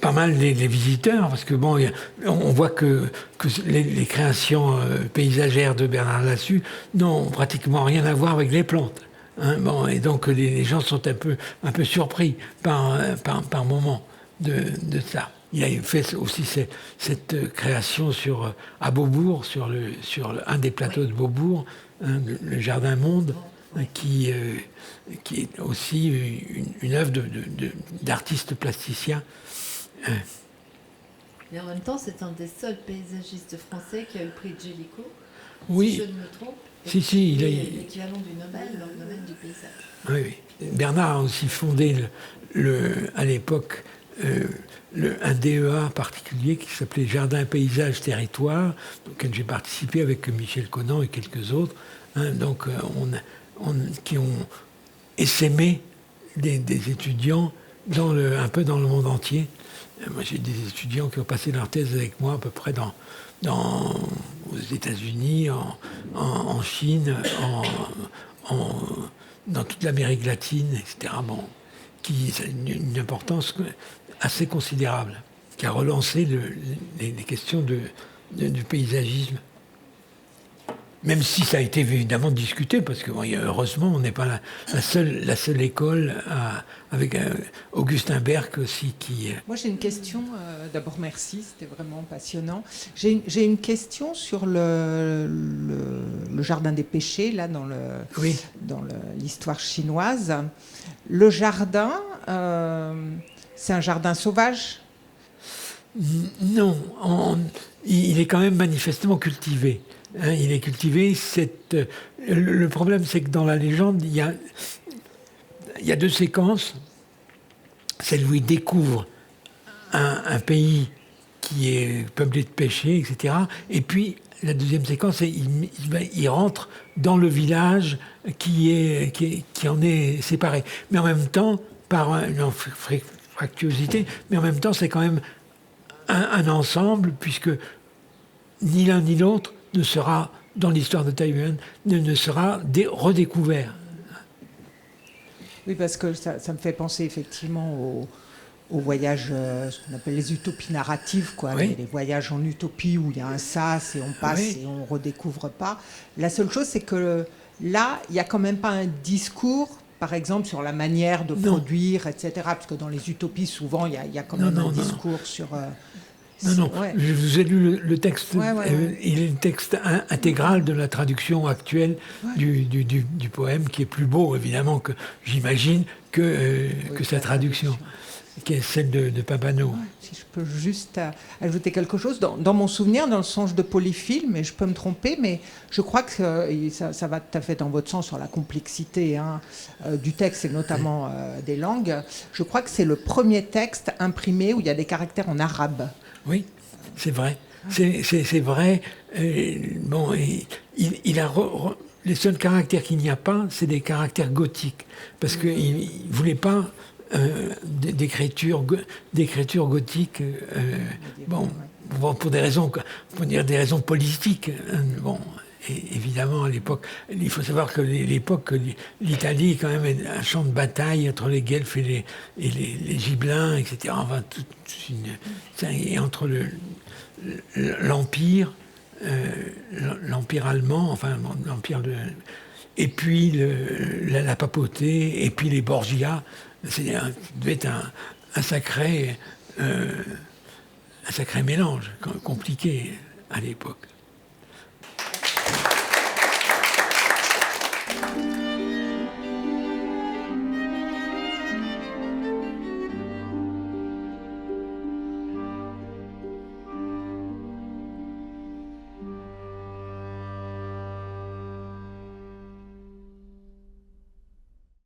pas mal les visiteurs, parce que on voit que les créations paysagères de Bernard Lassus n'ont pratiquement rien à voir avec les plantes. Hein, et donc les gens sont un peu surpris par moment de ça. Il a fait aussi cette création à Beaubourg, sur un des plateaux de Beaubourg, hein, le Jardin Monde, qui est aussi une œuvre d'artiste plasticien. Mais en même temps, c'est un des seuls paysagistes français qui a eu le prix de Gélico. Oui. Si je ne me trompe. Il est l'équivalent du Nobel dans le domaine du paysage. Oui. Bernard a aussi fondé à l'époque un DEA particulier qui s'appelait Jardin, Paysage, Territoire, auquel j'ai participé avec Michel Conan et quelques autres. Hein, donc, qui ont essaimer des étudiants un peu dans le monde entier. Moi, j'ai des étudiants qui ont passé leur thèse avec moi à peu près aux États-Unis, en Chine, dans toute l'Amérique latine, etc. Bon, qui a une importance assez considérable, qui a relancé les questions du paysagisme. Même si ça a été évidemment discuté, parce que heureusement, on n'est pas la seule école avec Augustin Berg aussi qui... Moi, j'ai une question. D'abord, merci, c'était vraiment passionnant. J'ai une question sur le jardin des pêchers, là, dans l'histoire chinoise. Le jardin, c'est un jardin sauvage ? Non, il est quand même manifestement cultivé. Il est cultivé. Le problème, c'est que dans la légende, il y a deux séquences. Celle où il découvre un pays qui est peuplé de pêchés, etc. Et puis, la deuxième séquence, il rentre dans le village qui en est séparé. Mais en même temps, par une fractuosité, mais en même temps, c'est quand même un ensemble, puisque ni l'un ni l'autre ne sera, dans l'histoire de Taïwan, ne sera redécouvert. Oui, parce que ça me fait penser effectivement aux voyages, ce qu'on appelle les utopies narratives, quoi. Oui. Les voyages en utopie où il y a un sas et on passe et on ne redécouvre pas. La seule chose, c'est que là, il n'y a quand même pas un discours, par exemple, sur la manière de produire, etc. Parce que dans les utopies, souvent, il y a quand même un discours sur... Non, ouais. je vous ai lu le texte. Il est le texte intégral de la traduction actuelle du poème, qui est plus beau, évidemment, j'imagine, que sa traduction, qui est celle de Papano. Ouais, si je peux juste ajouter quelque chose. Dans mon souvenir, dans le Songe de Polyphile, mais je peux me tromper, mais je crois que ça va tout à fait dans votre sens sur la complexité du texte et notamment des langues. Je crois que c'est le premier texte imprimé où il y a des caractères en arabe. Oui, c'est vrai. C'est vrai. Bon, il a les seuls caractères qu'il n'y a pas, c'est des caractères gothiques, parce qu'il ne voulait pas d'écriture gothique. Pour des raisons politiques. Bon. Et évidemment, à l'époque, il faut savoir que l'époque, l'Italie est quand même un champ de bataille entre les Guelfes et les Gibelins, etc. Enfin, et entre l'Empire allemand, enfin l'Empire et puis la papauté, et puis les Borgia, ça devait être un sacré mélange, compliqué à l'époque.